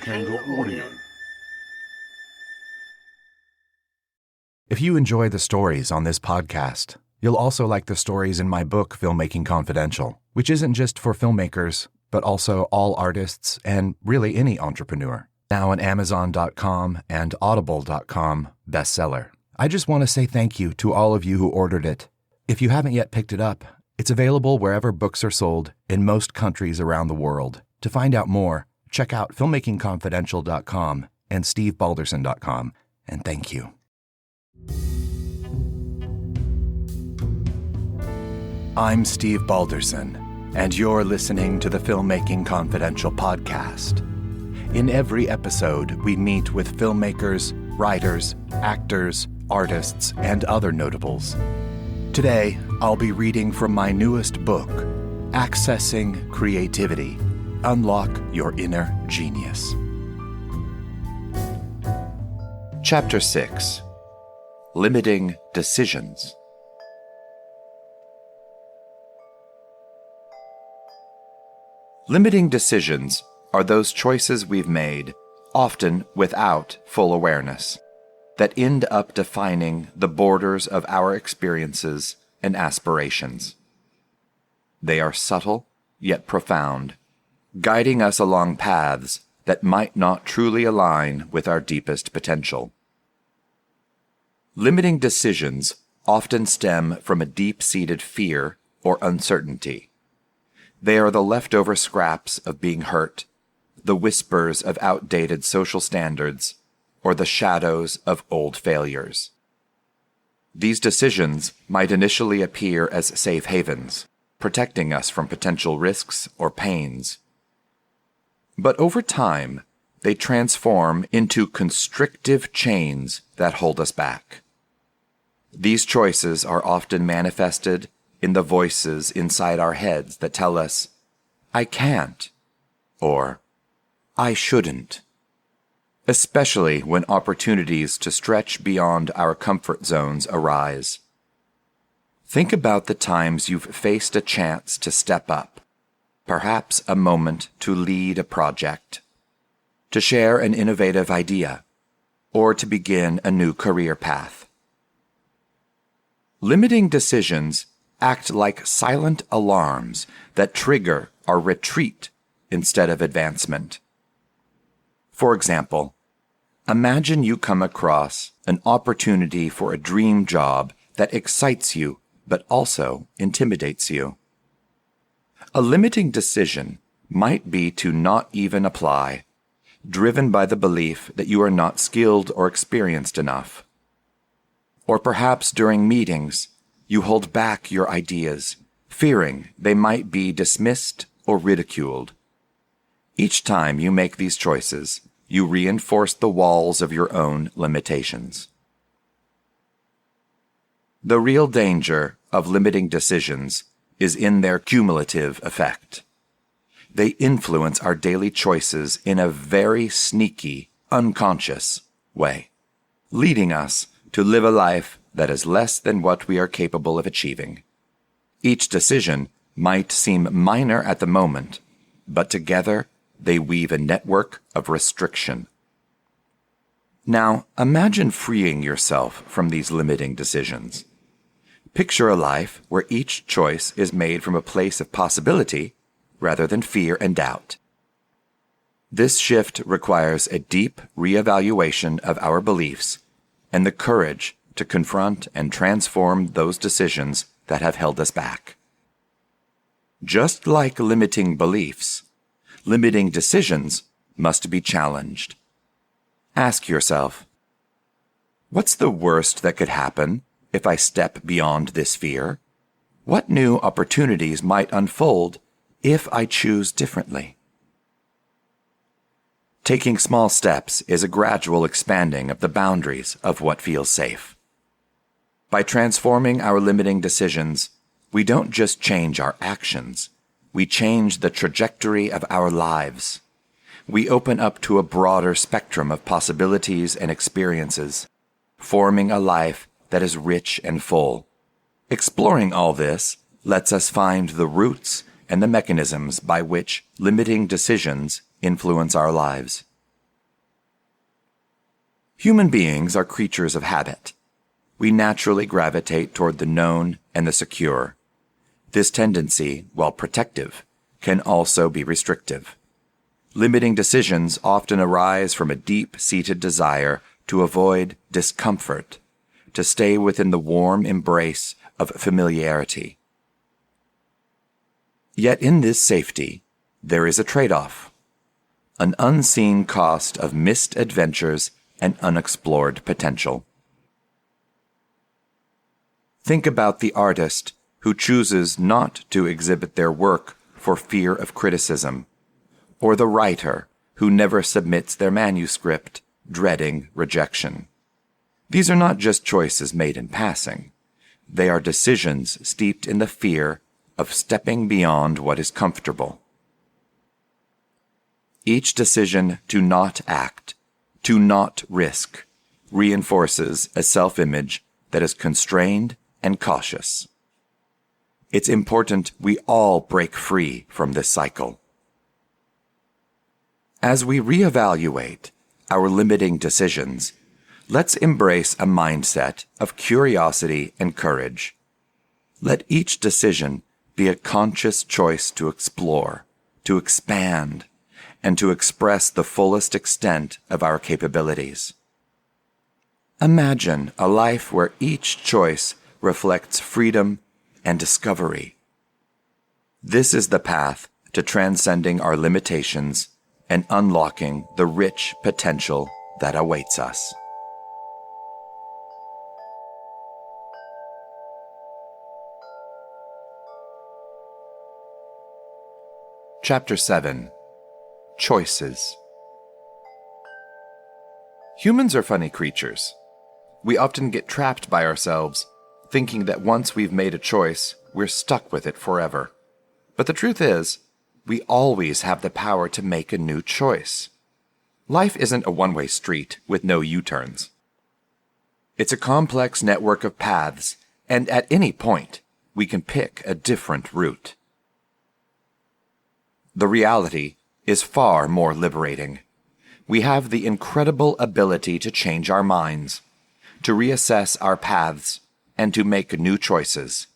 Audio. If you enjoy the stories on this podcast, you'll also like the stories in my book, Filmmaking Confidential, which isn't just for filmmakers, but also all artists and really any entrepreneur. Now an Amazon.com and Audible.com bestseller. I just want to say thank you to all of you who ordered it. If you haven't yet picked it up, it's available wherever books are sold in most countries around the world. To find out more, check out filmmakingconfidential.com and stevebalderson.com. And thank you. I'm Steve Balderson, and you're listening to the Filmmaking Confidential podcast. In every episode, we meet with filmmakers, writers, actors, artists, and other notables. Today, I'll be reading from my newest book, Accessing Creativity: Unlock Your Inner Genius. Chapter 6: Limiting Decisions. Limiting decisions are those choices we've made, often without full awareness, that end up defining the borders of our experiences and aspirations. They are subtle, yet profound, guiding us along paths that might not truly align with our deepest potential. Limiting decisions often stem from a deep-seated fear or uncertainty. They are the leftover scraps of being hurt, the whispers of outdated social standards, or the shadows of old failures. These decisions might initially appear as safe havens, protecting us from potential risks or pains. But over time, they transform into constrictive chains that hold us back. These choices are often manifested in the voices inside our heads that tell us, "I can't," or "I shouldn't," especially when opportunities to stretch beyond our comfort zones arise. Think about the times you've faced a chance to step up, perhaps a moment to lead a project, to share an innovative idea, or to begin a new career path. Limiting decisions act like silent alarms that trigger our retreat instead of advancement. For example, imagine you come across an opportunity for a dream job that excites you but also intimidates you. A limiting decision might be to not even apply, driven by the belief that you are not skilled or experienced enough. Or perhaps during meetings, you hold back your ideas, fearing they might be dismissed or ridiculed. Each time you make these choices, you reinforce the walls of your own limitations. The real danger of limiting decisions is in their cumulative effect. They influence our daily choices in a very sneaky, unconscious way, leading us to live a life that is less than what we are capable of achieving. Each decision might seem minor at the moment, but together they weave a network of restriction. Now, imagine freeing yourself from these limiting decisions. Picture a life where each choice is made from a place of possibility rather than fear and doubt. This shift requires a deep reevaluation of our beliefs and the courage to confront and transform those decisions that have held us back. Just like limiting beliefs, limiting decisions must be challenged. Ask yourself, what's the worst that could happen if I step beyond this fear? What new opportunities might unfold if I choose differently? Taking small steps is a gradual expanding of the boundaries of what feels safe. By transforming our limiting decisions, we don't just change our actions, we change the trajectory of our lives. We open up to a broader spectrum of possibilities and experiences, forming a life that is rich and full. Exploring all this lets us find the roots and the mechanisms by which limiting decisions influence our lives. Human beings are creatures of habit. We naturally gravitate toward the known and the secure. This tendency, while protective, can also be restrictive. Limiting decisions often arise from a deep-seated desire to avoid discomfort, to stay within the warm embrace of familiarity. Yet in this safety, there is a trade-off, an unseen cost of missed adventures and unexplored potential. Think about the artist who chooses not to exhibit their work for fear of criticism, or the writer who never submits their manuscript, dreading rejection. These are not just choices made in passing. They are decisions steeped in the fear of stepping beyond what is comfortable. Each decision to not act, to not risk, reinforces a self-image that is constrained and cautious. It's important we all break free from this cycle. As we reevaluate our limiting decisions, let's embrace a mindset of curiosity and courage. Let each decision be a conscious choice to explore, to expand, and to express the fullest extent of our capabilities. Imagine a life where each choice reflects freedom and discovery. This is the path to transcending our limitations and unlocking the rich potential that awaits us. Chapter 7. Choices. Humans are funny creatures. We often get trapped by ourselves, thinking that once we've made a choice, we're stuck with it forever. But the truth is, we always have the power to make a new choice. Life isn't a one-way street with no U-turns. It's a complex network of paths, and at any point, we can pick a different route. The reality is far more liberating. We have the incredible ability to change our minds, to reassess our paths, and to make new choices.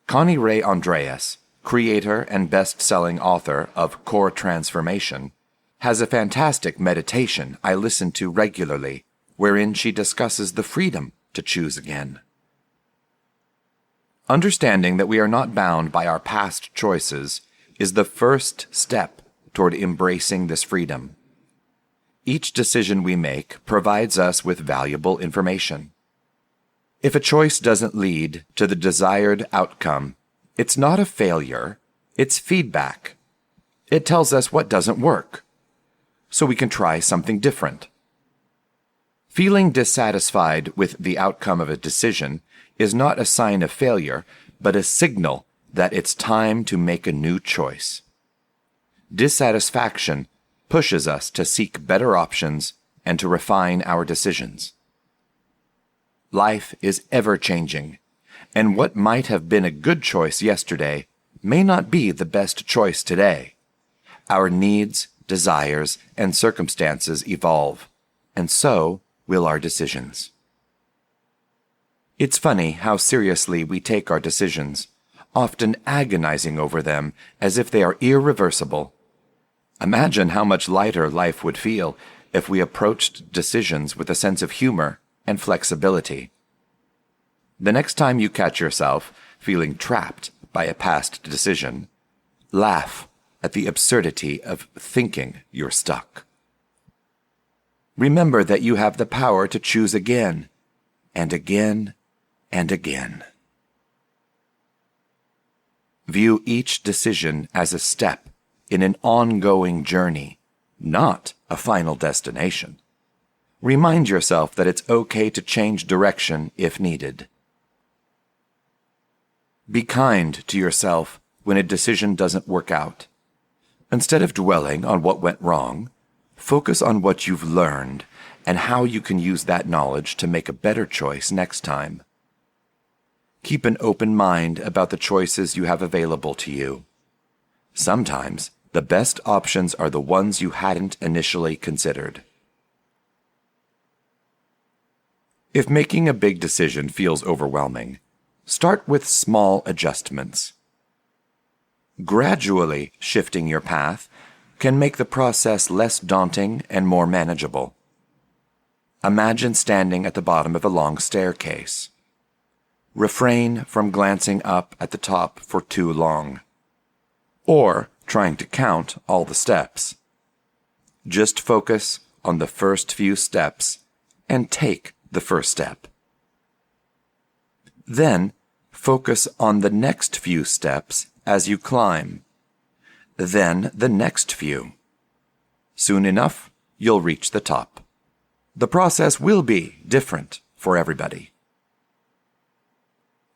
Connie Ray Andreas, creator and best-selling author of Core Transformation, has a fantastic meditation I listen to regularly, wherein she discusses the freedom to choose again. Understanding that we are not bound by our past choices is the first step toward embracing this freedom. Each decision we make provides us with valuable information. If a choice doesn't lead to the desired outcome, it's not a failure, it's feedback. It tells us what doesn't work, so we can try something different. Feeling dissatisfied with the outcome of a decision is not a sign of failure, but a signal that it's time to make a new choice. Dissatisfaction pushes us to seek better options and to refine our decisions. Life is ever-changing, and what might have been a good choice yesterday may not be the best choice today. Our needs, desires, and circumstances evolve, and so will our decisions. It's funny how seriously we take our decisions, often agonizing over them as if they are irreversible. Imagine how much lighter life would feel if we approached decisions with a sense of humor and flexibility. The next time you catch yourself feeling trapped by a past decision, laugh at the absurdity of thinking you're stuck. Remember that you have the power to choose again, and again, and again. View each decision as a step in an ongoing journey, not a final destination. Remind yourself that it's okay to change direction if needed. Be kind to yourself when a decision doesn't work out. Instead of dwelling on what went wrong, focus on what you've learned and how you can use that knowledge to make a better choice next time. Keep an open mind about the choices you have available to you. Sometimes, the best options are the ones you hadn't initially considered. If making a big decision feels overwhelming, start with small adjustments. Gradually shifting your path can make the process less daunting and more manageable. Imagine standing at the bottom of a long staircase. Refrain from glancing up at the top for too long, or trying to count all the steps. Just focus on the first few steps and take the first step. Then focus on the next few steps as you climb. Then the next few. Soon enough, you'll reach the top. The process will be different for everybody.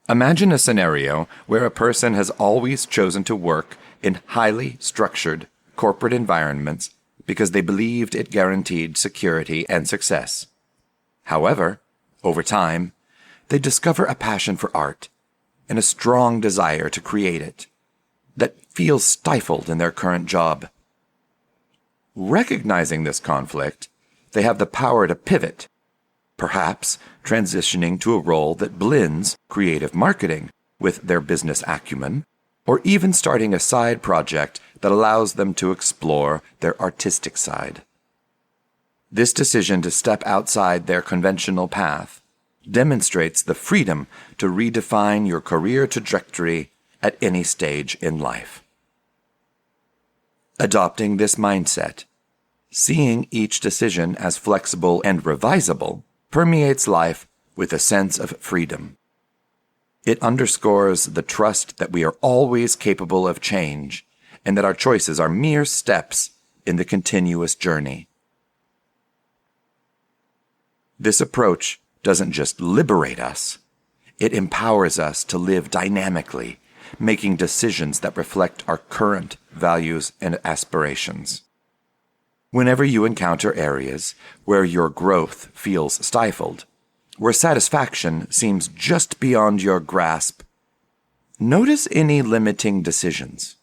Imagine a scenario where a person has always chosen to work in highly structured corporate environments because they believed it guaranteed security and success. However, over time, they discover a passion for art and a strong desire to create it that feels stifled in their current job. Recognizing this conflict, they have the power to pivot, perhaps transitioning to a role that blends creative marketing with their business acumen, or even starting a side project that allows them to explore their artistic side. This decision to step outside their conventional path demonstrates the freedom to redefine your career trajectory at any stage in life. Adopting this mindset, seeing each decision as flexible and revisable, permeates life with a sense of freedom. It underscores the trust that we are always capable of change and that our choices are mere steps in the continuous journey. This approach doesn't just liberate us, it empowers us to live dynamically, making decisions that reflect our current values and aspirations. Whenever you encounter areas where your growth feels stifled, where satisfaction seems just beyond your grasp, notice any limiting decisions.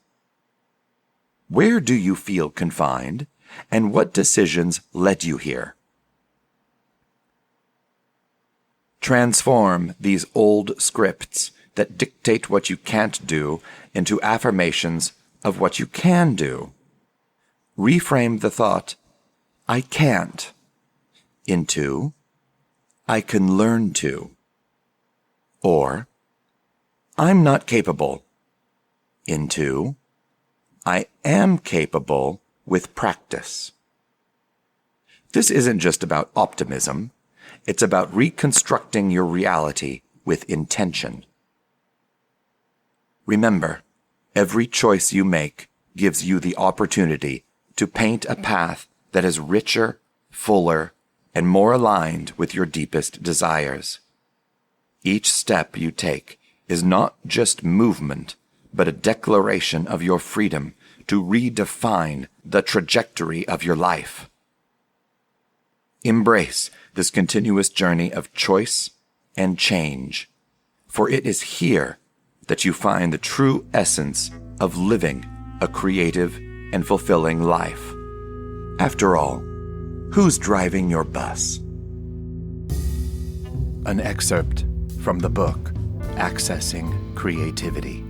Where do you feel confined, and what decisions led you here? Transform these old scripts that dictate what you can't do into affirmations of what you can do. Reframe the thought, I can't, into, I can learn to. Or, I'm not capable, into, I am capable with practice. This isn't just about optimism, it's about reconstructing your reality with intention. Remember, every choice you make gives you the opportunity to paint a path that is richer, fuller, and more aligned with your deepest desires. Each step you take is not just movement, but a declaration of your freedom to redefine the trajectory of your life. Embrace this continuous journey of choice and change, for it is here that you find the true essence of living a creative and fulfilling life. After all, who's driving your bus? An excerpt from the book, Accessing Creativity.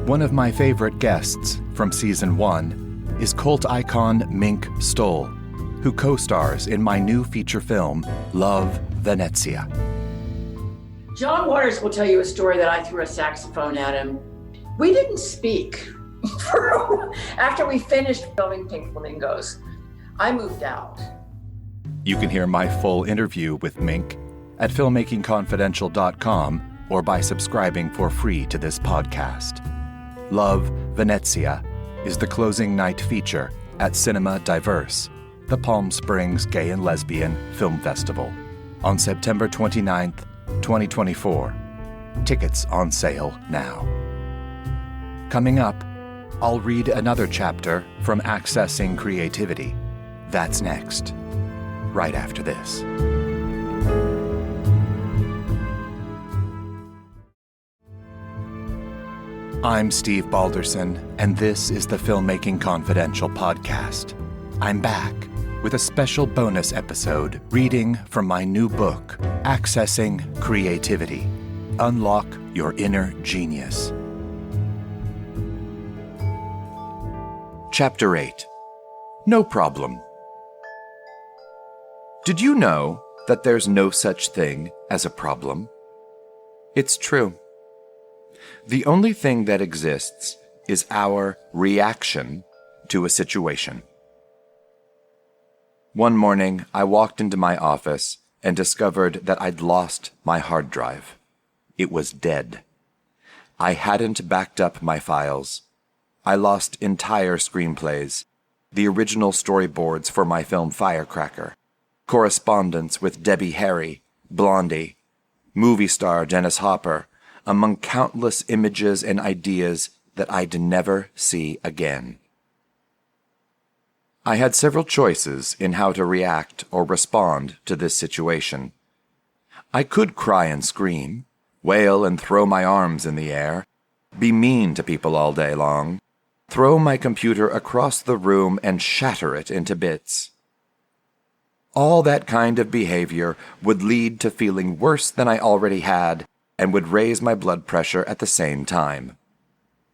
One of my favorite guests from Season 1 is cult icon Mink Stoll, who co-stars in my new feature film, Love, Venezia. John Waters will tell you a story that I threw a saxophone at him. We didn't speak. After we finished filming Pink Flamingos, I moved out. You can hear my full interview with Mink at filmmakingconfidential.com or by subscribing for free to this podcast. Love, Venezia is the closing night feature at Cinema Diverse, the Palm Springs Gay and Lesbian Film Festival, on September 29th, 2024. Tickets on sale now. Coming up, I'll read another chapter from Accessing Creativity. That's next, right after this. I'm Steve Balderson, and this is the Filmmaking Confidential podcast. I'm back, with a special bonus episode reading from my new book, Accessing Creativity. Unlock Your Inner Genius. Chapter 8. No Problem. Did you know that there's no such thing as a problem? It's true. The only thing that exists is our reaction to a situation. One morning, I walked into my office and discovered that I'd lost my hard drive. It was dead. I hadn't backed up my files. I lost entire screenplays, the original storyboards for my film Firecracker, correspondence with Debbie Harry, Blondie, movie star Dennis Hopper, among countless images and ideas that I'd never see again. I had several choices in how to react or respond to this situation. I could cry and scream, wail and throw my arms in the air, be mean to people all day long, throw my computer across the room and shatter it into bits. All that kind of behavior would lead to feeling worse than I already had and would raise my blood pressure at the same time.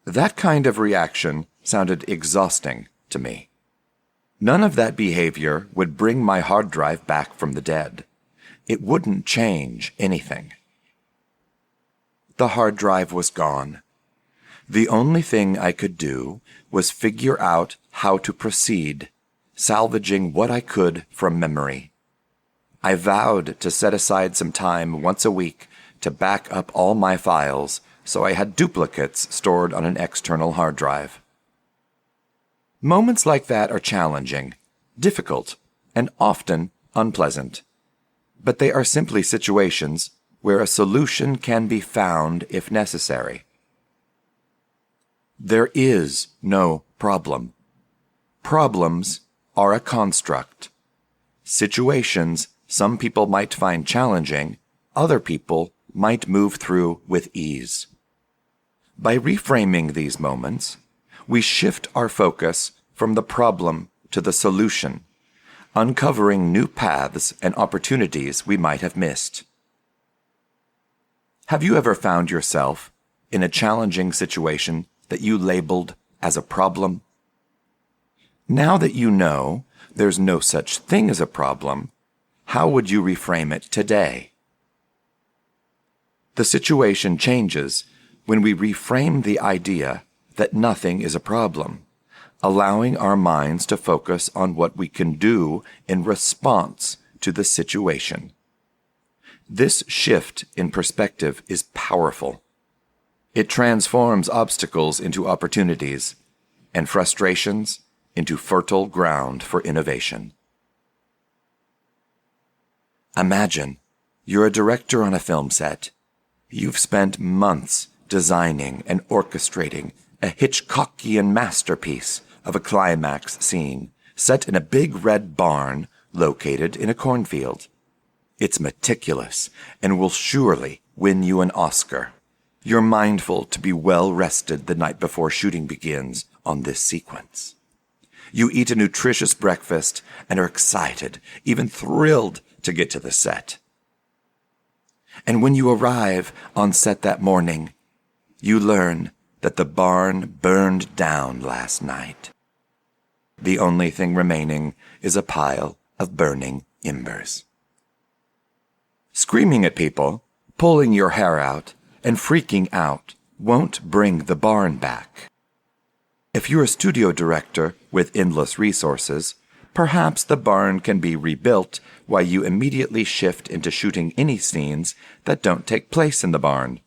That kind of reaction sounded exhausting to me. None of that behavior would bring my hard drive back from the dead. It wouldn't change anything. The hard drive was gone. The only thing I could do was figure out how to proceed, salvaging what I could from memory. I vowed to set aside some time once a week to back up all my files so I had duplicates stored on an external hard drive. Moments like that are challenging, difficult, and often unpleasant. But they are simply situations where a solution can be found if necessary. There is no problem. Problems are a construct. Situations some people might find challenging, other people might move through with ease. By reframing these moments, we shift our focus from the problem to the solution, uncovering new paths and opportunities we might have missed. Have you ever found yourself in a challenging situation that you labeled as a problem? Now that you know there's no such thing as a problem, how would you reframe it today? The situation changes when we reframe the idea that nothing is a problem, allowing our minds to focus on what we can do in response to the situation. This shift in perspective is powerful. It transforms obstacles into opportunities and frustrations into fertile ground for innovation. Imagine you're a director on a film set. You've spent months designing and orchestrating a Hitchcockian masterpiece of a climax scene set in a big red barn located in a cornfield. It's meticulous and will surely win you an Oscar. You're mindful to be well rested the night before shooting begins on this sequence. You eat a nutritious breakfast and are excited, even thrilled to get to the set. And when you arrive on set that morning, you learn that the barn burned down last night. The only thing remaining is a pile of burning embers. Screaming at people, pulling your hair out, and freaking out won't bring the barn back. If you're a studio director with endless resources, perhaps the barn can be rebuilt while you immediately shift into shooting any scenes that don't take place in the barn.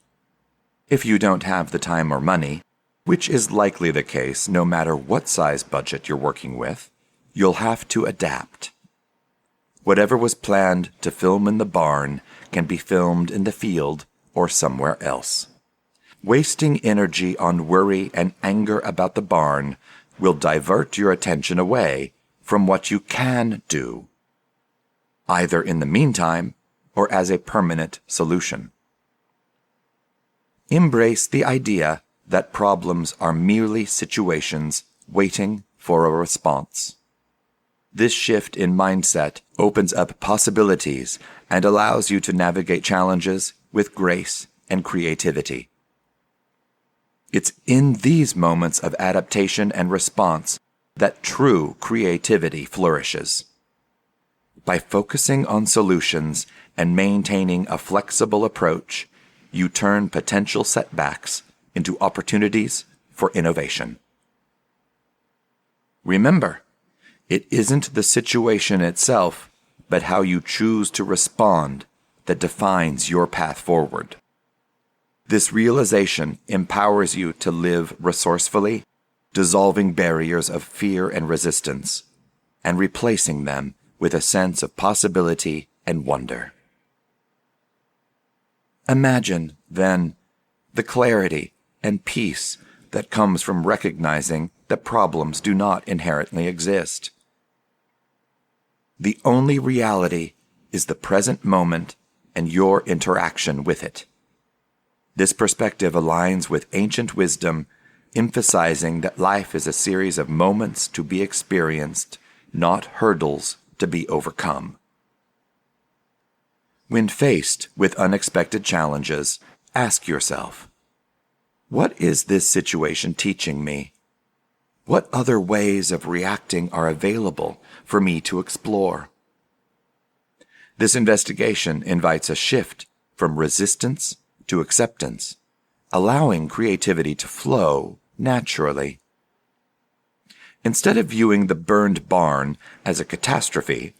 If you don't have the time or money, which is likely the case no matter what size budget you're working with, you'll have to adapt. Whatever was planned to film in the barn can be filmed in the field or somewhere else. Wasting energy on worry and anger about the barn will divert your attention away from what you can do, either in the meantime or as a permanent solution. Embrace the idea that problems are merely situations waiting for a response. This shift in mindset opens up possibilities and allows you to navigate challenges with grace and creativity. It's in these moments of adaptation and response that true creativity flourishes. By focusing on solutions and maintaining a flexible approach, you turn potential setbacks into opportunities for innovation. Remember, it isn't the situation itself, but how you choose to respond that defines your path forward. This realization empowers you to live resourcefully, dissolving barriers of fear and resistance, and replacing them with a sense of possibility and wonder. Imagine, then, the clarity and peace that comes from recognizing that problems do not inherently exist. The only reality is the present moment and your interaction with it. This perspective aligns with ancient wisdom, emphasizing that life is a series of moments to be experienced, not hurdles to be overcome. When faced with unexpected challenges, ask yourself, what is this situation teaching me? What other ways of reacting are available for me to explore? This investigation invites a shift from resistance to acceptance, allowing creativity to flow naturally. Instead of viewing the burned barn as a catastrophe,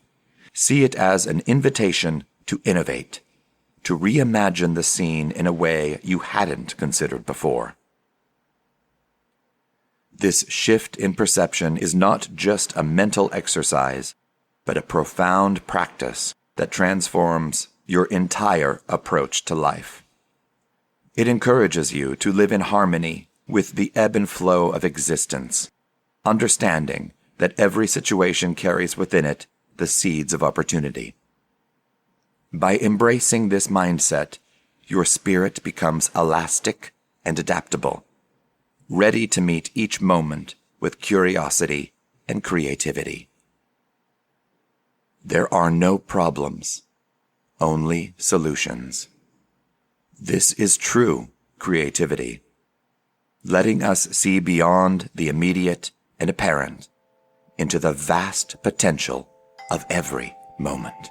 see it as an invitation to innovate, to reimagine the scene in a way you hadn't considered before. This shift in perception is not just a mental exercise, but a profound practice that transforms your entire approach to life. It encourages you to live in harmony with the ebb and flow of existence, understanding that every situation carries within it the seeds of opportunity. By embracing this mindset, your spirit becomes elastic and adaptable, ready to meet each moment with curiosity and creativity. There are no problems, only solutions. This is true creativity, letting us see beyond the immediate and apparent into the vast potential of every moment.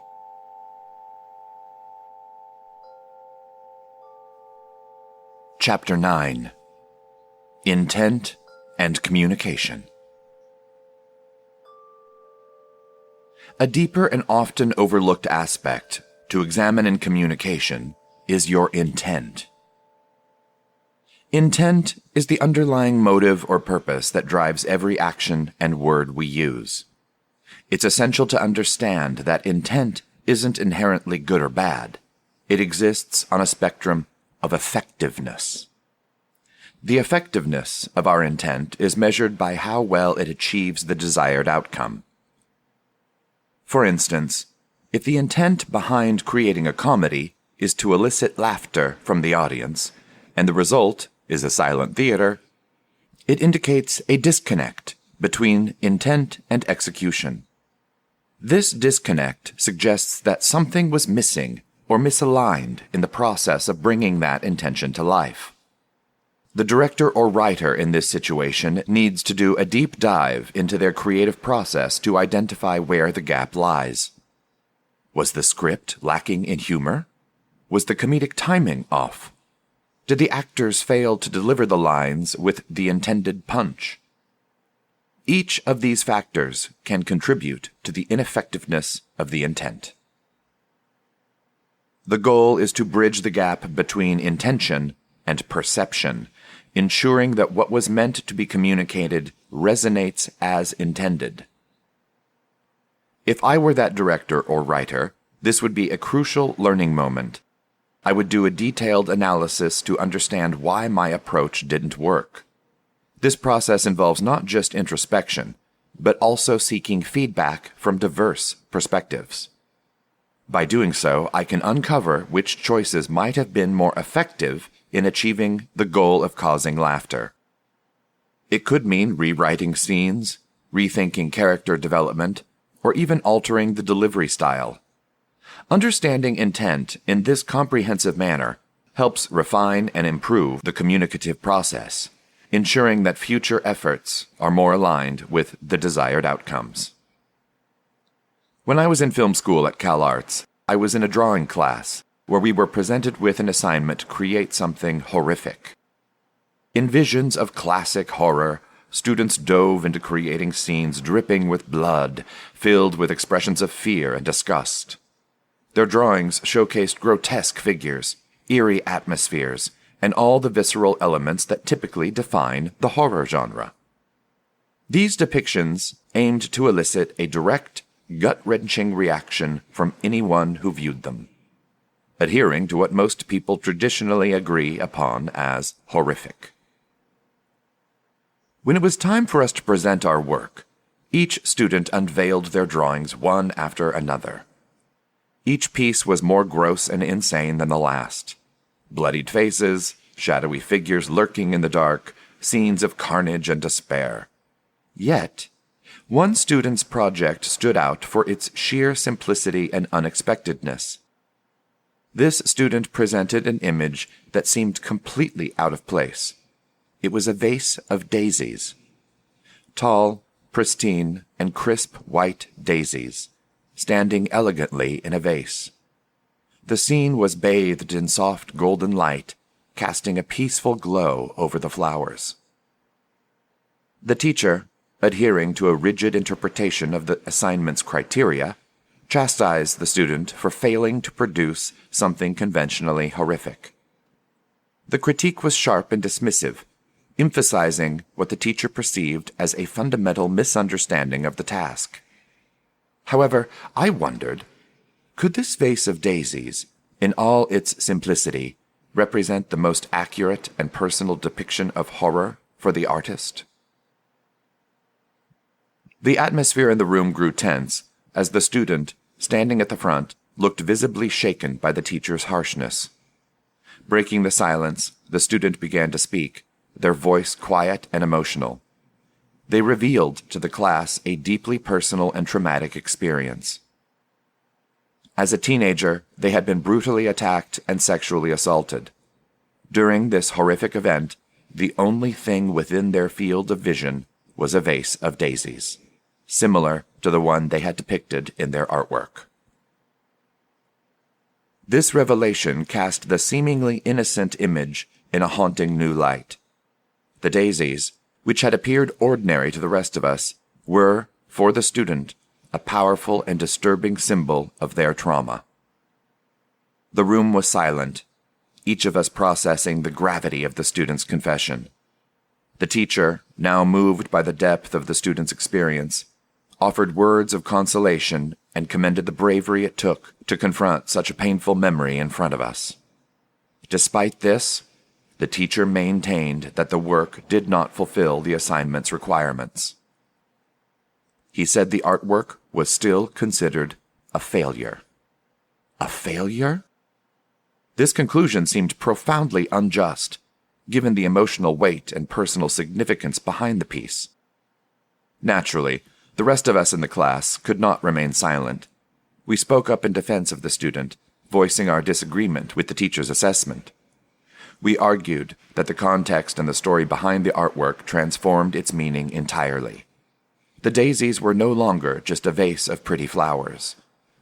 Chapter 9. Intent and Communication. A deeper and often overlooked aspect to examine in communication is your intent. Intent is the underlying motive or purpose that drives every action and word we use. It's essential to understand that intent isn't inherently good or bad. It exists on a spectrum of effectiveness. The effectiveness of our intent is measured by how well it achieves the desired outcome. For instance, if the intent behind creating a comedy is to elicit laughter from the audience, and the result is a silent theater, it indicates a disconnect between intent and execution. This disconnect suggests that something was missing or misaligned in the process of bringing that intention to life. The director or writer in this situation needs to do a deep dive into their creative process to identify where the gap lies. Was the script lacking in humor? Was the comedic timing off? Did the actors fail to deliver the lines with the intended punch? Each of these factors can contribute to the ineffectiveness of the intent. The goal is to bridge the gap between intention and perception, ensuring that what was meant to be communicated resonates as intended. If I were that director or writer, this would be a crucial learning moment. I would do a detailed analysis to understand why my approach didn't work. This process involves not just introspection, but also seeking feedback from diverse perspectives. By doing so, I can uncover which choices might have been more effective in achieving the goal of causing laughter. It could mean rewriting scenes, rethinking character development, or even altering the delivery style. Understanding intent in this comprehensive manner helps refine and improve the communicative process, ensuring that future efforts are more aligned with the desired outcomes. When I was in film school at CalArts, I was in a drawing class where we were presented with an assignment to create something horrific. In visions of classic horror, students dove into creating scenes dripping with blood, filled with expressions of fear and disgust. Their drawings showcased grotesque figures, eerie atmospheres, and all the visceral elements that typically define the horror genre. These depictions aimed to elicit a direct, gut-wrenching reaction from anyone who viewed them, adhering to what most people traditionally agree upon as horrific. When it was time for us to present our work, each student unveiled their drawings one after another. Each piece was more gross and insane than the last. Bloodied faces, shadowy figures lurking in the dark, scenes of carnage and despair. Yet, one student's project stood out for its sheer simplicity and unexpectedness. This student presented an image that seemed completely out of place. It was a vase of daisies. Tall, pristine, and crisp white daisies, standing elegantly in a vase. The scene was bathed in soft golden light, casting a peaceful glow over the flowers. The teacher, adhering to a rigid interpretation of the assignment's criteria, chastised the student for failing to produce something conventionally horrific. The critique was sharp and dismissive, emphasizing what the teacher perceived as a fundamental misunderstanding of the task. However, I wondered, could this vase of daisies, in all its simplicity, represent the most accurate and personal depiction of horror for the artist? The atmosphere in the room grew tense as the student, standing at the front, looked visibly shaken by the teacher's harshness. Breaking the silence, the student began to speak, their voice quiet and emotional. They revealed to the class a deeply personal and traumatic experience. As a teenager, they had been brutally attacked and sexually assaulted. During this horrific event, the only thing within their field of vision was a vase of daisies, similar to the one they had depicted in their artwork. This revelation cast the seemingly innocent image in a haunting new light. The daisies, which had appeared ordinary to the rest of us, were, for the student, a powerful and disturbing symbol of their trauma. The room was silent, each of us processing the gravity of the student's confession. The teacher, now moved by the depth of the student's experience, offered words of consolation and commended the bravery it took to confront such a painful memory in front of us. Despite this, the teacher maintained that the work did not fulfill the assignment's requirements. He said the artwork was still considered a failure. A failure? This conclusion seemed profoundly unjust, given the emotional weight and personal significance behind the piece. Naturally, the rest of us in the class could not remain silent. We spoke up in defense of the student, voicing our disagreement with the teacher's assessment. We argued that the context and the story behind the artwork transformed its meaning entirely. The daisies were no longer just a vase of pretty flowers.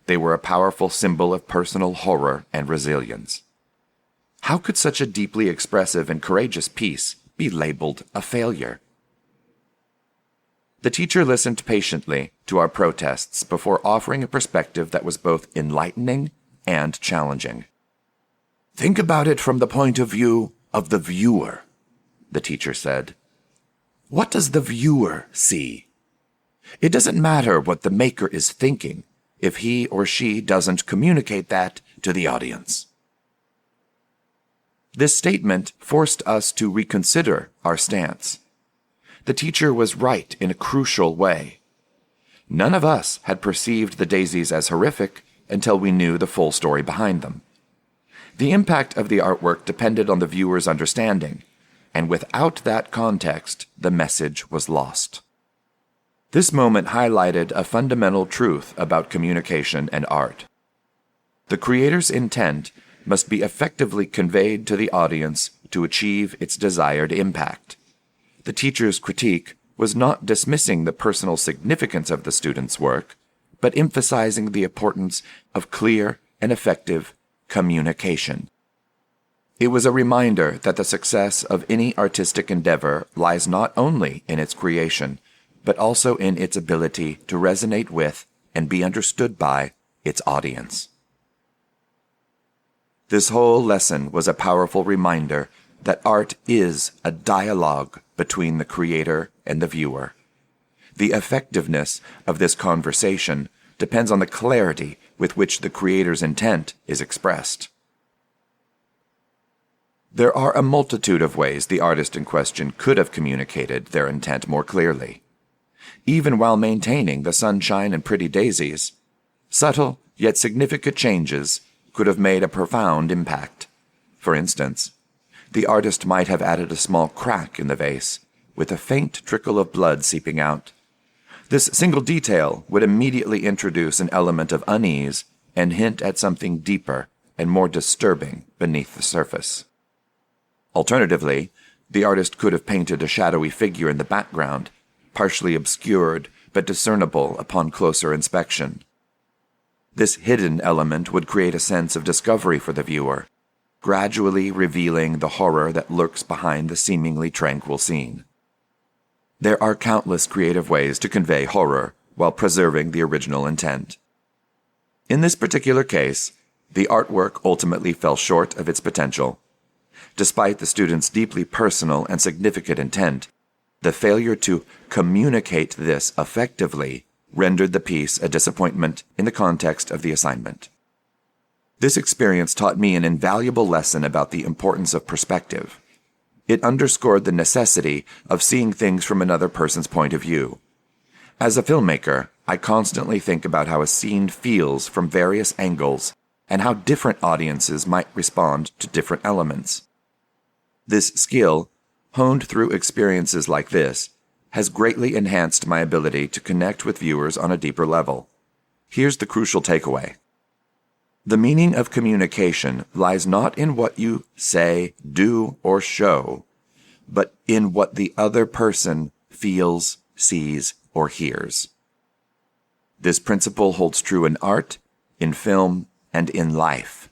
They were a powerful symbol of personal horror and resilience. How could such a deeply expressive and courageous piece be labeled a failure? The teacher listened patiently to our protests before offering a perspective that was both enlightening and challenging. "Think about it from the point of view of the viewer," the teacher said. "What does the viewer see? It doesn't matter what the maker is thinking if he or she doesn't communicate that to the audience." This statement forced us to reconsider our stance. The teacher was right in a crucial way. None of us had perceived the daisies as horrific until we knew the full story behind them. The impact of the artwork depended on the viewer's understanding, and without that context, the message was lost. This moment highlighted a fundamental truth about communication and art. The creator's intent must be effectively conveyed to the audience to achieve its desired impact. The teacher's critique was not dismissing the personal significance of the student's work, but emphasizing the importance of clear and effective communication. It was a reminder that the success of any artistic endeavor lies not only in its creation, but also in its ability to resonate with and be understood by its audience. This whole lesson was a powerful reminder that art is a dialogue between the creator and the viewer. The effectiveness of this conversation depends on the clarity with which the creator's intent is expressed. There are a multitude of ways the artist in question could have communicated their intent more clearly. Even while maintaining the sunshine and pretty daisies, subtle yet significant changes could have made a profound impact. For instance, the artist might have added a small crack in the vase, with a faint trickle of blood seeping out. This single detail would immediately introduce an element of unease and hint at something deeper and more disturbing beneath the surface. Alternatively, the artist could have painted a shadowy figure in the background, partially obscured but discernible upon closer inspection. This hidden element would create a sense of discovery for the viewer, gradually revealing the horror that lurks behind the seemingly tranquil scene. There are countless creative ways to convey horror while preserving the original intent. In this particular case, the artwork ultimately fell short of its potential. Despite the student's deeply personal and significant intent, the failure to communicate this effectively rendered the piece a disappointment in the context of the assignment. This experience taught me an invaluable lesson about the importance of perspective. It underscored the necessity of seeing things from another person's point of view. As a filmmaker, I constantly think about how a scene feels from various angles and how different audiences might respond to different elements. This skill, honed through experiences like this, has greatly enhanced my ability to connect with viewers on a deeper level. Here's the crucial takeaway. The meaning of communication lies not in what you say, do, or show, but in what the other person feels, sees, or hears. This principle holds true in art, in film, and in life.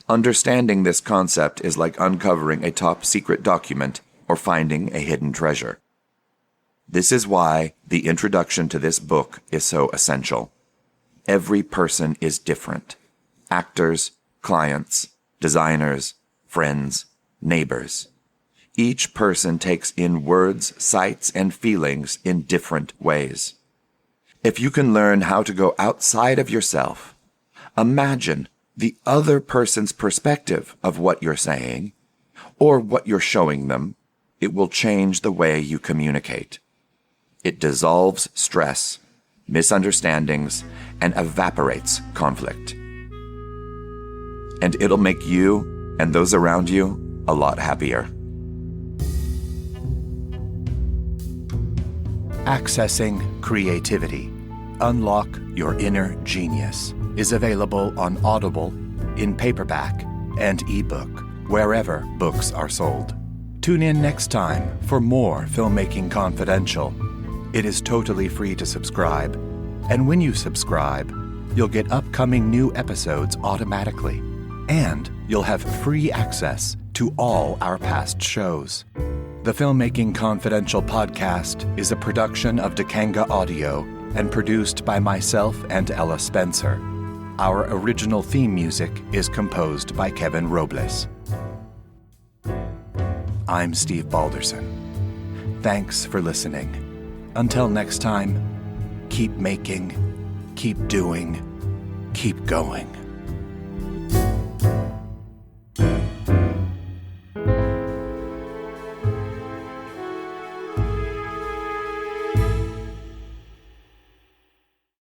Understanding this concept is like uncovering a top-secret document or finding a hidden treasure. This is why the introduction to this book is so essential. Every person is different. Actors, clients, designers, friends, neighbors. Each person takes in words, sights, and feelings in different ways. If you can learn how to go outside of yourself, imagine the other person's perspective of what you're saying or what you're showing them, it will change the way you communicate. It dissolves stress, misunderstandings, and evaporates conflict. And it'll make you and those around you a lot happier. Accessing Creativity. Unlock Your Inner Genius is available on Audible, in paperback, and ebook, wherever books are sold. Tune in next time for more Filmmaking Confidential. It is totally free to subscribe, and when you subscribe, you'll get upcoming new episodes automatically, and you'll have free access to all our past shows. The Filmmaking Confidential podcast is a production of Dakanga Audio and produced by myself and Ella Spencer. Our original theme music is composed by Kevin Robles. I'm Steve Balderson. Thanks for listening. Until next time, keep making, keep doing, keep going.